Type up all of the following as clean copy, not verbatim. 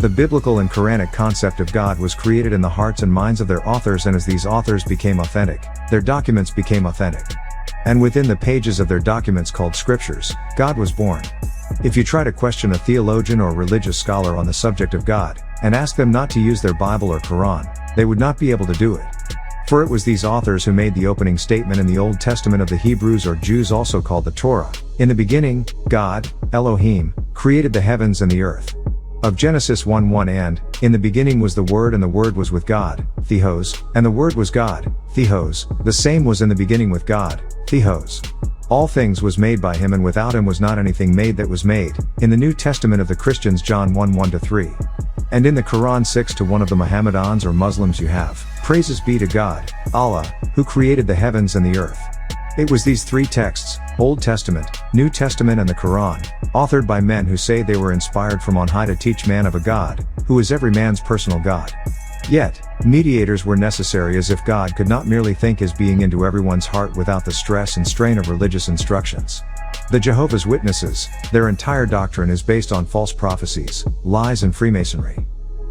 The biblical and Quranic concept of God was created in the hearts and minds of their authors, and as these authors became authentic, their documents became authentic. And within the pages of their documents called scriptures, God was born. If you try to question a theologian or religious scholar on the subject of God, and ask them not to use their Bible or Quran, they would not be able to do it. For it was these authors who made the opening statement in the Old Testament of the Hebrews or Jews, also called the Torah. In the beginning, God, Elohim, created the heavens and the earth. Of Genesis 1:1, and, in the beginning was the Word, and the Word was with God, Theos, and the Word was God, Theos, the same was in the beginning with God, Theos. All things was made by him, and without him was not anything made that was made. In the New Testament of the Christians, John 1:1-3. And in the Quran 6:1 of the Mohammedans or Muslims you have, praises be to God, Allah, who created the heavens and the earth. It was these three texts, Old Testament, New Testament and the Quran, authored by men who say they were inspired from on high to teach man of a God, who is every man's personal God. Yet, mediators were necessary, as if God could not merely think his being into everyone's heart without the stress and strain of religious instructions. The Jehovah's Witnesses, their entire doctrine is based on false prophecies, lies and Freemasonry.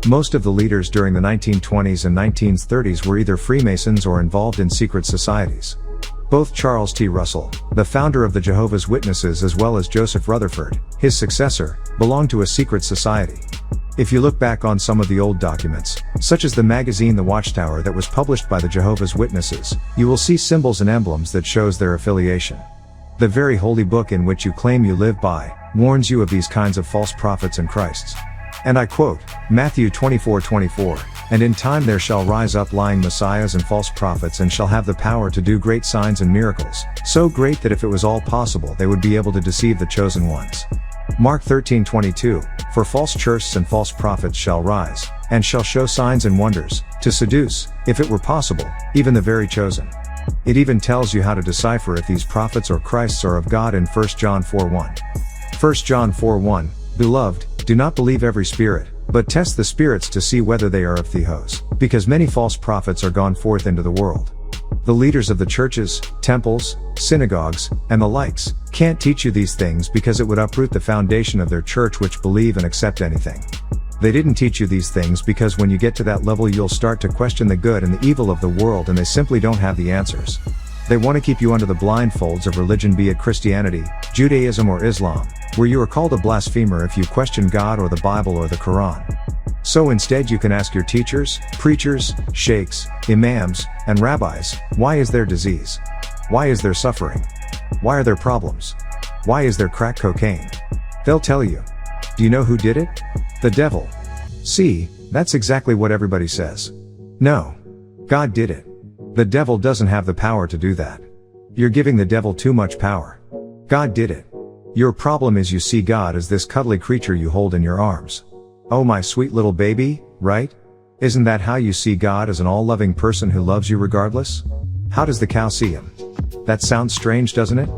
Most of the leaders during the 1920s and 1930s were either Freemasons or involved in secret societies. Both Charles T. Russell, the founder of the Jehovah's Witnesses, as well as Joseph Rutherford, his successor, belonged to a secret society. If you look back on some of the old documents, such as the magazine The Watchtower that was published by the Jehovah's Witnesses, you will see symbols and emblems that shows their affiliation. The very holy book in which you claim you live by, warns you of these kinds of false prophets and Christs. And I quote, Matthew 24:24, "And in time there shall rise up lying messiahs and false prophets, and shall have the power to do great signs and miracles, so great that if it was all possible they would be able to deceive the chosen ones." Mark 13:22, "For false churches and false prophets shall rise, and shall show signs and wonders, to seduce, if it were possible, even the very chosen." It even tells you how to decipher if these prophets or Christs are of God in 1 John 4:1. 1 John 4:1, "Beloved, do not believe every spirit, but test the spirits to see whether they are of Theos, because many false prophets are gone forth into the world." The leaders of the churches, temples, synagogues, and the likes, can't teach you these things because it would uproot the foundation of their church, which believe and accept anything. They didn't teach you these things because when you get to that level you'll start to question the good and the evil of the world, and they simply don't have the answers. They want to keep you under the blindfolds of religion, be it Christianity, Judaism or Islam, where you are called a blasphemer if you question God or the Bible or the Quran. So instead you can ask your teachers, preachers, sheikhs, imams, and rabbis, why is there disease? Why is there suffering? Why are there problems? Why is there crack cocaine? They'll tell you. Do you know who did it? The devil. See, that's exactly what everybody says. No. God did it. The devil doesn't have the power to do that. You're giving the devil too much power. God did it. Your problem is you see God as this cuddly creature you hold in your arms. Oh, my sweet little baby, right? Isn't that how you see God, as an all-loving person who loves you regardless? How does the cow see him? That sounds strange, doesn't it?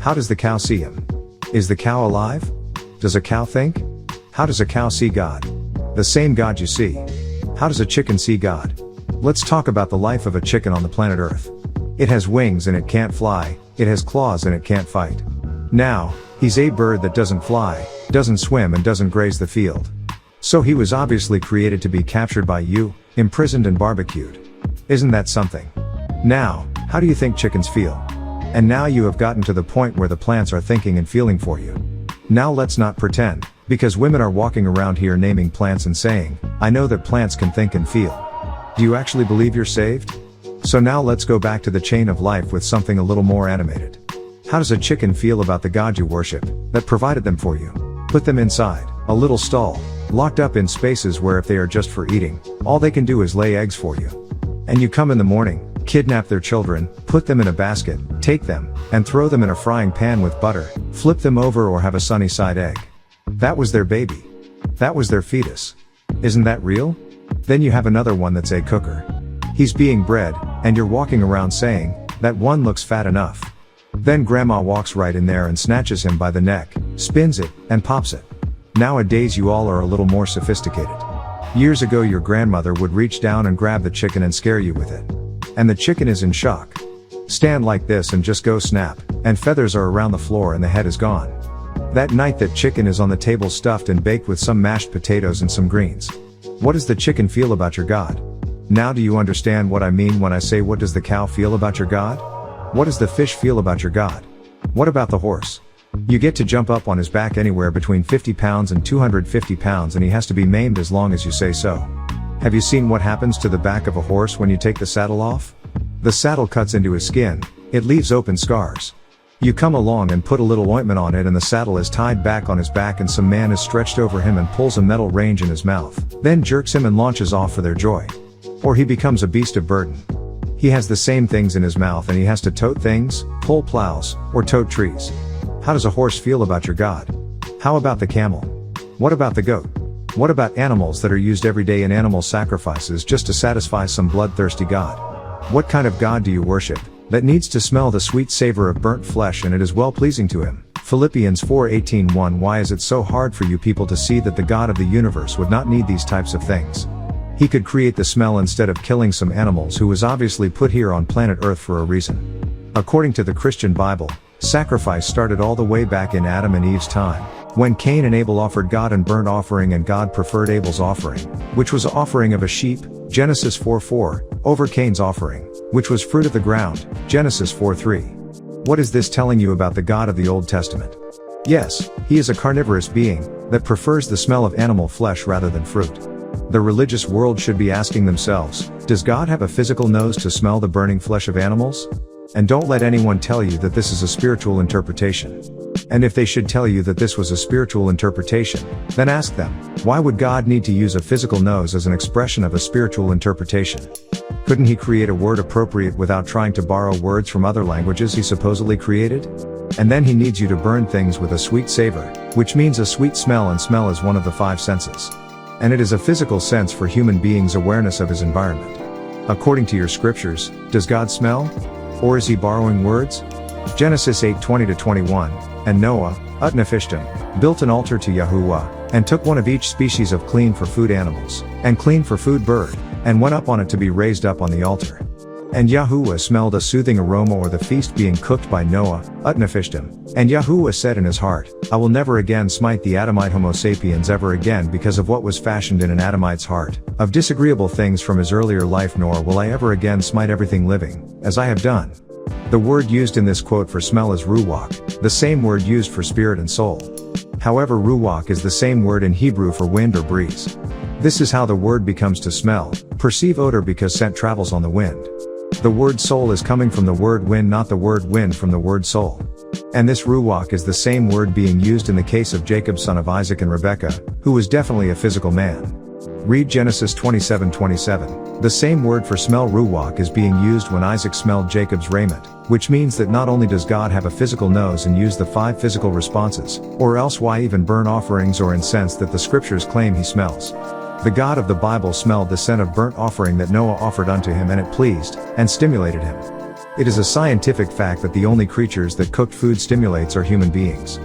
How does the cow see him? Is the cow alive? Does a cow think? How does a cow see God? The same God you see. How does a chicken see God? Let's talk about the life of a chicken on the planet Earth. It has wings and it can't fly, it has claws and it can't fight. Now, he's a bird that doesn't fly, doesn't swim and doesn't graze the field. So he was obviously created to be captured by you, imprisoned and barbecued. Isn't that something? Now, how do you think chickens feel? And now you have gotten to the point where the plants are thinking and feeling for you. Now let's not pretend, because women are walking around here naming plants and saying, I know that plants can think and feel. Do you actually believe you're saved? So now let's go back to the chain of life with something a little more animated. How does a chicken feel about the God you worship, that provided them for you? Put them inside a little stall, locked up in spaces where if they are just for eating, all they can do is lay eggs for you. And you come in the morning, kidnap their children, put them in a basket, take them, and throw them in a frying pan with butter, flip them over or have a sunny side egg. That was their baby. That was their fetus. Isn't that real? Then you have another one that's a cooker. He's being bred, and you're walking around saying, that one looks fat enough. Then grandma walks right in there and snatches him by the neck, spins it, and pops it. Nowadays you all are a little more sophisticated. Years ago your grandmother would reach down and grab the chicken and scare you with it. And the chicken is in shock. Stand like this and just go snap, and feathers are around the floor and the head is gone. That night that chicken is on the table stuffed and baked with some mashed potatoes and some greens. What does the chicken feel about your God? Now do you understand what I mean when I say what does the cow feel about your God? What does the fish feel about your God? What about the horse? You get to jump up on his back anywhere between 50 pounds and 250 pounds and he has to be maimed as long as you say so. Have you seen what happens to the back of a horse when you take the saddle off? The saddle cuts into his skin, it leaves open scars. You come along and put a little ointment on it and the saddle is tied back on his back and some man is stretched over him and pulls a metal range in his mouth, then jerks him and launches off for their joy. Or he becomes a beast of burden. He has the same things in his mouth and he has to tote things, pull plows, or tote trees. How does a horse feel about your God? How about the camel? What about the goat? What about animals that are used every day in animal sacrifices just to satisfy some bloodthirsty God? What kind of God do you worship, that needs to smell the sweet savor of burnt flesh and it is well pleasing to him? Philippians 4:18-1. Why is it so hard for you people to see that the God of the universe would not need these types of things? He could create the smell instead of killing some animals who was obviously put here on planet Earth for a reason. According to the Christian Bible, sacrifice started all the way back in Adam and Eve's time, when Cain and Abel offered God an burnt offering and God preferred Abel's offering, which was an offering of a sheep, Genesis 4:4, over Cain's offering, which was fruit of the ground, Genesis 4:3. What is this telling you about the God of the Old Testament? Yes, he is a carnivorous being, that prefers the smell of animal flesh rather than fruit. The religious world should be asking themselves, does God have a physical nose to smell the burning flesh of animals? And don't let anyone tell you that this is a spiritual interpretation. And if they should tell you that this was a spiritual interpretation, then ask them, why would God need to use a physical nose as an expression of a spiritual interpretation? Couldn't he create a word appropriate without trying to borrow words from other languages he supposedly created? And then he needs you to burn things with a sweet savor, which means a sweet smell, and smell is one of the 5 senses. And it is a physical sense for human beings' awareness of his environment. According to your scriptures, does God smell? Or is he borrowing words? Genesis 8:20-21, and Noah, Utnapishtim, built an altar to Yahuwah, and took one of each species of clean for food animals, and clean for food bird, and went up on it to be raised up on the altar. And Yahuwah smelled a soothing aroma or the feast being cooked by Noah, Utnapishtim. And Yahuwah said in his heart, I will never again smite the Adamite Homo sapiens ever again because of what was fashioned in an Adamite's heart, of disagreeable things from his earlier life, nor will I ever again smite everything living, as I have done. The word used in this quote for smell is ruach, the same word used for spirit and soul. However, ruach is the same word in Hebrew for wind or breeze. This is how the word becomes to smell, perceive odor, because scent travels on the wind. The word soul is coming from the word wind, not the word wind from the word soul. And this ruach is the same word being used in the case of Jacob, son of Isaac, and Rebekah, who was definitely a physical man. Read Genesis 27:27. The same word for smell, ruach, is being used when Isaac smelled Jacob's raiment, which means that not only does God have a physical nose and use the 5 physical responses, or else why even burn offerings or incense that the scriptures claim he smells? The God of the Bible smelled the scent of burnt offering that Noah offered unto him, and it pleased, and stimulated him. It is a scientific fact that the only creatures that cooked food stimulates are human beings.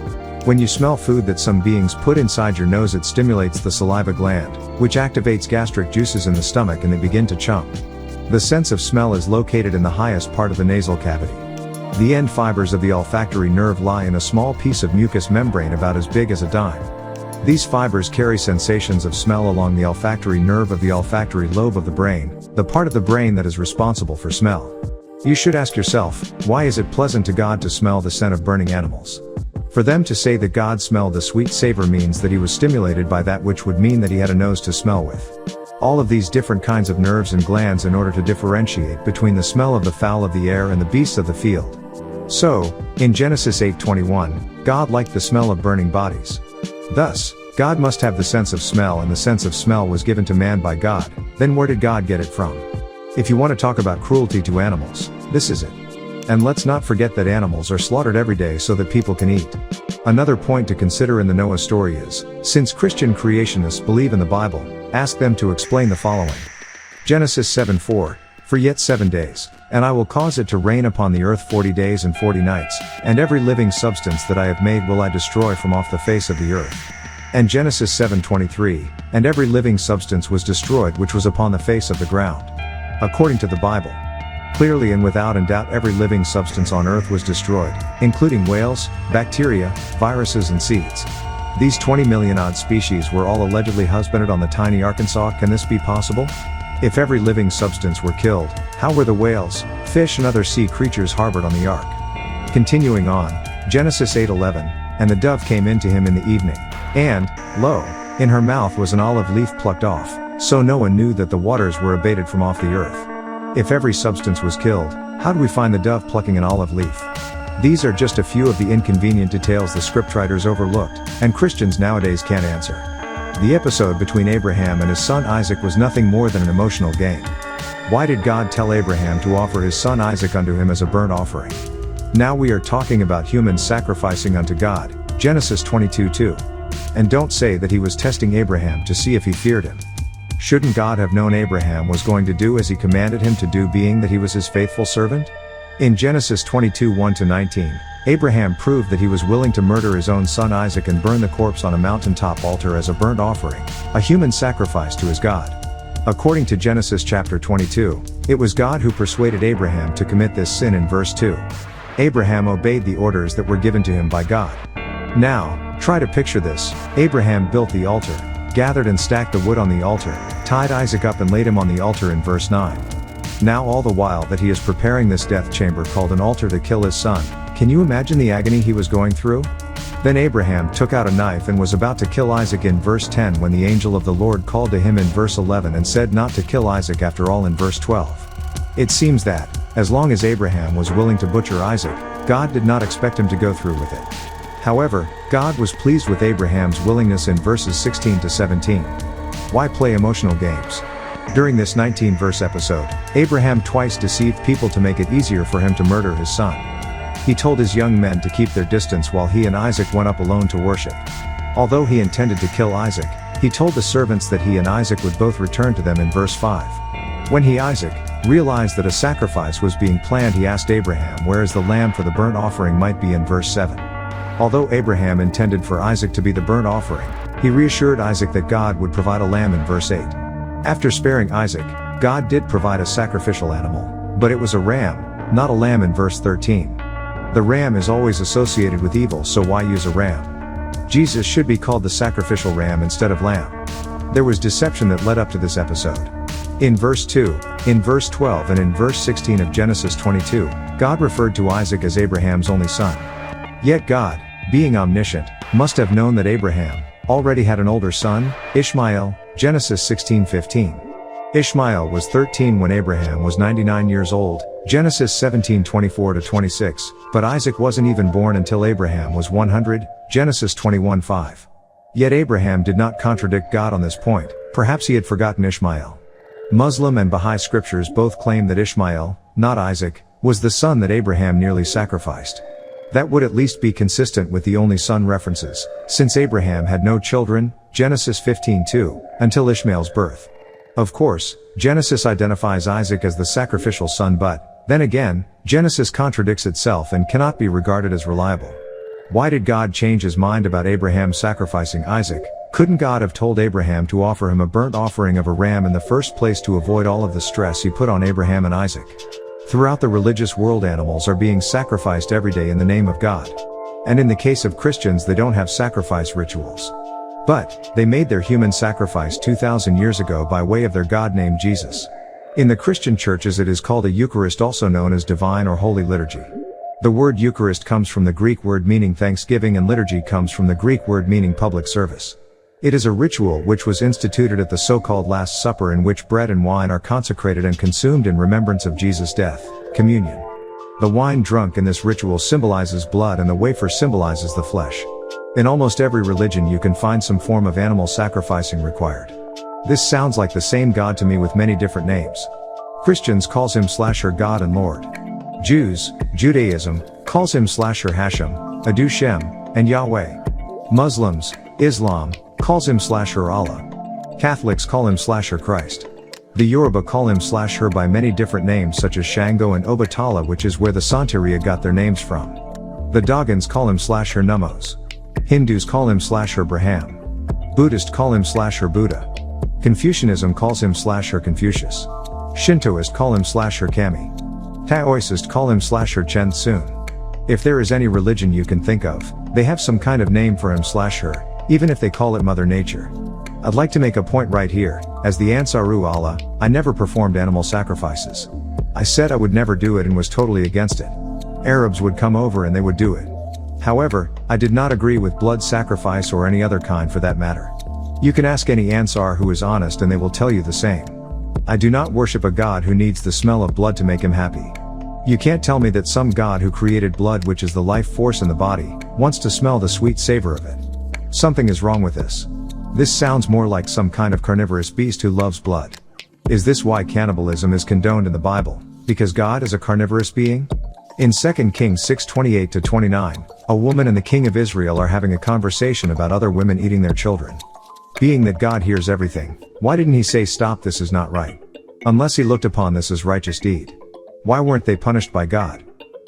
When you smell food that some beings put inside your nose, it stimulates the saliva gland, which activates gastric juices in the stomach and they begin to chomp. The sense of smell is located in the highest part of the nasal cavity. The end fibers of the olfactory nerve lie in a small piece of mucous membrane about as big as a dime. These fibers carry sensations of smell along the olfactory nerve of the olfactory lobe of the brain, the part of the brain that is responsible for smell. You should ask yourself, why is it pleasant to God to smell the scent of burning animals? For them to say that God smelled the sweet savor means that he was stimulated by that, which would mean that he had a nose to smell with. All of these different kinds of nerves and glands in order to differentiate between the smell of the fowl of the air and the beasts of the field. So, in Genesis 8:21, God liked the smell of burning bodies. Thus, God must have the sense of smell, and the sense of smell was given to man by God. Then where did God get it from? If you want to talk about cruelty to animals, this is it. And let's not forget that animals are slaughtered every day so that people can eat. Another point to consider in the Noah story is, since Christian creationists believe in the Bible, ask them to explain the following. Genesis 7:4, for yet 7 days, and I will cause it to rain upon the earth 40 days and 40 nights, and every living substance that I have made will I destroy from off the face of the earth. And Genesis 7:23, and every living substance was destroyed which was upon the face of the ground. According to the Bible. Clearly and without a doubt every living substance on Earth was destroyed, including whales, bacteria, viruses and seeds. These 20 million odd species were all allegedly husbanded on the tiny Arkansas. Can this be possible? If every living substance were killed, how were the whales, fish and other sea creatures harbored on the ark? Continuing on, Genesis 8:11, and the dove came into him in the evening, and, lo, in her mouth was an olive leaf plucked off, so Noah knew that the waters were abated from off the earth. If every substance was killed, how do we find the dove plucking an olive leaf? These are just a few of the inconvenient details the scriptwriters overlooked, and Christians nowadays can't answer. The episode between Abraham and his son Isaac was nothing more than an emotional game. Why did God tell Abraham to offer his son Isaac unto him as a burnt offering? Now we are talking about humans sacrificing unto God, Genesis 22:2. And don't say that he was testing Abraham to see if he feared him. Shouldn't God have known Abraham was going to do as he commanded him to do, being that he was his faithful servant? In Genesis 22:1-19, Abraham proved that he was willing to murder his own son Isaac and burn the corpse on a mountaintop altar as a burnt offering, a human sacrifice to his God. According to Genesis chapter 22, it was God who persuaded Abraham to commit this sin in verse 2. Abraham obeyed the orders that were given to him by God. Now, try to picture this. Abraham built the altar, gathered and stacked the wood on the altar, tied Isaac up and laid him on the altar in verse 9. Now all the while that he is preparing this death chamber called an altar to kill his son, can you imagine the agony he was going through? Then Abraham took out a knife and was about to kill Isaac in verse 10 when the angel of the Lord called to him in verse 11 and said not to kill Isaac after all in verse 12. It seems that, as long as Abraham was willing to butcher Isaac, God did not expect him to go through with it. However, God was pleased with Abraham's willingness in verses 16-17. Why play emotional games? During this 19-verse episode, Abraham twice deceived people to make it easier for him to murder his son. He told his young men to keep their distance while he and Isaac went up alone to worship. Although he intended to kill Isaac, he told the servants that he and Isaac would both return to them in verse 5. When Isaac, realized that a sacrifice was being planned, he asked Abraham where the lamb for the burnt offering might be in verse 7. Although Abraham intended for Isaac to be the burnt offering, he reassured Isaac that God would provide a lamb in verse 8. After sparing Isaac, God did provide a sacrificial animal, but it was a ram, not a lamb in verse 13. The ram is always associated with evil, so why use a ram? Jesus should be called the sacrificial ram instead of lamb. There was deception that led up to this episode. In verse 2, in verse 12 and in verse 16 of Genesis 22, God referred to Isaac as Abraham's only son. Yet God, being omniscient, must have known that Abraham already had an older son, Ishmael, Genesis 16:15. Ishmael was 13 when Abraham was 99 years old, Genesis 17:24-26, but Isaac wasn't even born until Abraham was 100, Genesis 21:5. Yet Abraham did not contradict God on this point, perhaps he had forgotten Ishmael. Muslim and Baha'i scriptures both claim that Ishmael, not Isaac, was the son that Abraham nearly sacrificed. That would at least be consistent with the only son references, since Abraham had no children, Genesis 15:2, until Ishmael's birth. Of course, Genesis identifies Isaac as the sacrificial son, but, then again, Genesis contradicts itself and cannot be regarded as reliable. Why did God change his mind about Abraham sacrificing Isaac? Couldn't God have told Abraham to offer him a burnt offering of a ram in the first place to avoid all of the stress he put on Abraham and Isaac? Throughout the religious world, animals are being sacrificed every day in the name of God. And in the case of Christians, they don't have sacrifice rituals. But, they made their human sacrifice 2,000 years ago by way of their God named Jesus. In the Christian churches it is called a Eucharist, also known as divine or holy liturgy. The word Eucharist comes from the Greek word meaning thanksgiving, and liturgy comes from the Greek word meaning public service. It is a ritual which was instituted at the so-called Last Supper, in which bread and wine are consecrated and consumed in remembrance of Jesus' death, communion. The wine drunk in this ritual symbolizes blood and the wafer symbolizes the flesh. In almost every religion you can find some form of animal sacrificing required. This sounds like the same God to me with many different names. Christians calls him / God and Lord. Jews, Judaism, calls him / Hashem, Adu Shem, and Yahweh. Muslims, Islam, calls him / Allah. Catholics call him / Christ. The Yoruba call him / her by many different names such as Shango and Obatala, which is where the Santeria got their names from. The Dogons call him / her Nummos. Hindus call him / her Braham. Buddhists call him / her Buddha. Confucianism calls him / her Confucius. Shintoist call him / her Kami. Taoists call him/her Chen Sun. If there is any religion you can think of, they have some kind of name for him/her, even if they call it Mother Nature. I'd like to make a point right here, as the Ansaru Allah, I never performed animal sacrifices. I said I would never do it and was totally against it. Arabs would come over and they would do it. However, I did not agree with blood sacrifice or any other kind for that matter. You can ask any Ansar who is honest and they will tell you the same. I do not worship a God who needs the smell of blood to make him happy. You can't tell me that some God who created blood, which is the life force in the body, wants to smell the sweet savor of it. Something is wrong with this. This sounds more like some kind of carnivorous beast who loves blood. Is this why cannibalism is condoned in the Bible? Because God is a carnivorous being? In 2 Kings 6:28-29, a woman and the king of Israel are having a conversation about other women eating their children. Being that God hears everything, why didn't he say stop, this is not right? Unless he looked upon this as righteous deed. Why weren't they punished by God?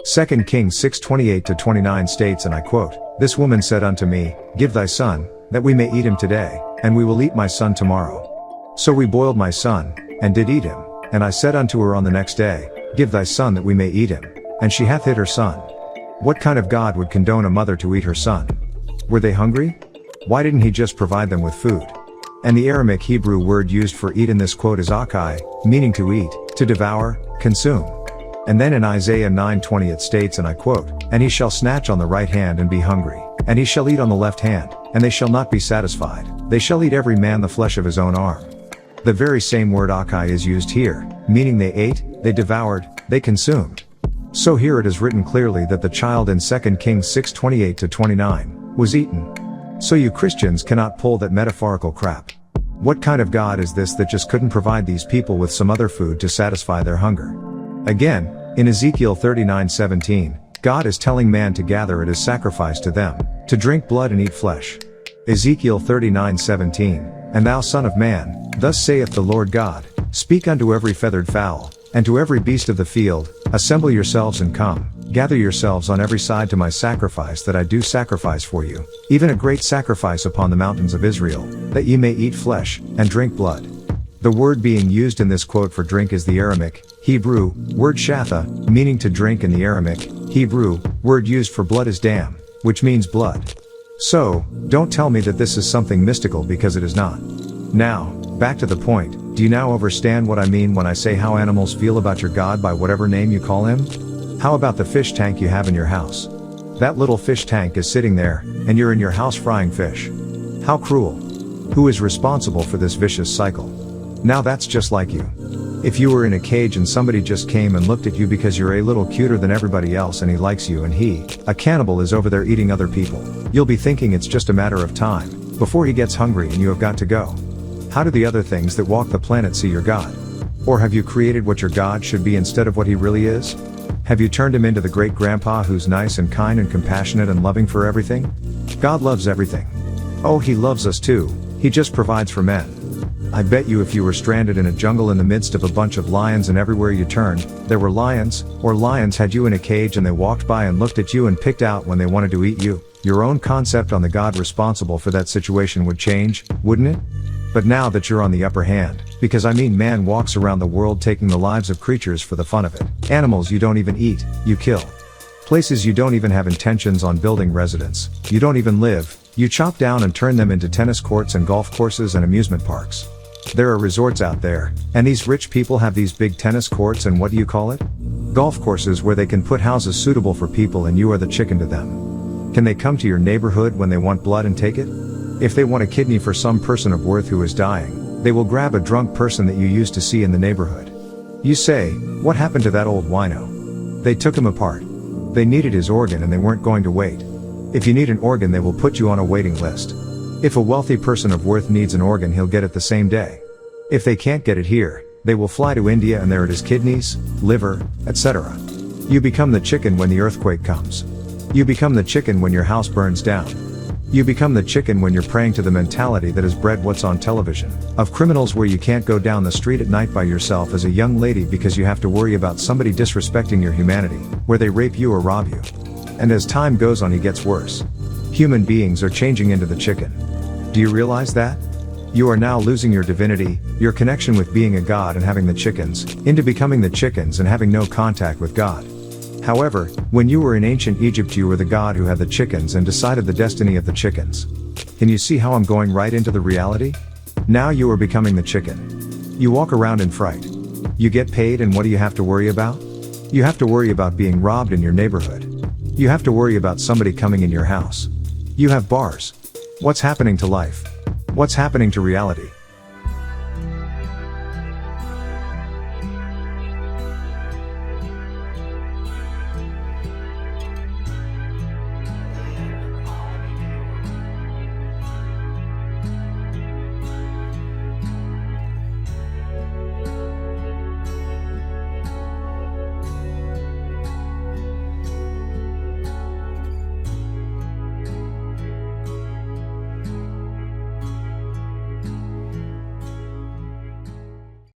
2 Kings 6:28-29 states, and I quote, "This woman said unto me, Give thy son, that we may eat him today, and we will eat my son tomorrow. So we boiled my son, and did eat him, and I said unto her on the next day, Give thy son that we may eat him, and she hath hid her son." What kind of God would condone a mother to eat her son? Were they hungry? Why didn't he just provide them with food? And the Aramaic Hebrew word used for eat in this quote is akai, meaning to eat, to devour, consume. And then in Isaiah 9:20 it states, and I quote, "And he shall snatch on the right hand and be hungry, and he shall eat on the left hand, and they shall not be satisfied, they shall eat every man the flesh of his own arm." The very same word akai is used here, meaning they ate, they devoured, they consumed. So here it is written clearly that the child in 2 Kings 6:28-29 was eaten. So you Christians cannot pull that metaphorical crap. What kind of God is this that just couldn't provide these people with some other food to satisfy their hunger? Again, in Ezekiel 39:17, God is telling man to gather it as sacrifice to them, to drink blood and eat flesh. Ezekiel 39:17, "And thou son of man, thus saith the Lord God, speak unto every feathered fowl, and to every beast of the field, assemble yourselves and come, gather yourselves on every side to my sacrifice that I do sacrifice for you, even a great sacrifice upon the mountains of Israel, that ye may eat flesh, and drink blood." The word being used in this quote for drink is the Aramaic, Hebrew, word shatha, meaning to drink, and the Aramaic, Hebrew, word used for blood is dam, which means blood. So, don't tell me that this is something mystical, because it is not. Now, back to the point, do you now understand what I mean when I say how animals feel about your God by whatever name you call him? How about the fish tank you have in your house? That little fish tank is sitting there, and you're in your house frying fish. How cruel. Who is responsible for this vicious cycle? Now that's just like you. If you were in a cage and somebody just came and looked at you because you're a little cuter than everybody else and he likes you, and he, a cannibal, is over there eating other people, you'll be thinking it's just a matter of time before he gets hungry and you have got to go. How do the other things that walk the planet see your God? Or have you created what your God should be instead of what he really is? Have you turned him into the great grandpa who's nice and kind and compassionate and loving for everything? God loves everything. Oh, he loves us too, he just provides for men. I bet you if you were stranded in a jungle in the midst of a bunch of lions and everywhere you turned, there were lions, or lions had you in a cage and they walked by and looked at you and picked out when they wanted to eat you, your own concept on the God responsible for that situation would change, wouldn't it? But now that you're on the upper hand, because I mean man walks around the world taking the lives of creatures for the fun of it, animals you don't even eat, you kill. Places you don't even have intentions on building residents, you don't even live, you chop down and turn them into tennis courts and golf courses and amusement parks. There are resorts out there, and these rich people have these big tennis courts and what do you call it? Golf courses where they can put houses suitable for people and you are the chicken to them. Can they come to your neighborhood when they want blood and take it? If they want a kidney for some person of worth who is dying, they will grab a drunk person that you used to see in the neighborhood. You say, what happened to that old wino? They took him apart. They needed his organ and they weren't going to wait. If you need an organ, they will put you on a waiting list. If a wealthy person of worth needs an organ, he'll get it the same day. If they can't get it here, they will fly to India and there it is, kidneys, liver, etc. You become the chicken when the earthquake comes. You become the chicken when your house burns down. You become the chicken when you're preying to the mentality that has bred what's on television, of criminals where you can't go down the street at night by yourself as a young lady because you have to worry about somebody disrespecting your humanity, where they rape you or rob you. And as time goes on, it gets worse. Human beings are changing into the chicken. Do you realize that? You are now losing your divinity, your connection with being a god and having the chickens, into becoming the chickens and having no contact with God. However, when you were in ancient Egypt you were the god who had the chickens and decided the destiny of the chickens. Can you see how I'm going right into the reality? Now you are becoming the chicken. You walk around in fright. You get paid and what do you have to worry about? You have to worry about being robbed in your neighborhood. You have to worry about somebody coming in your house. You have bars. What's happening to life? What's happening to reality?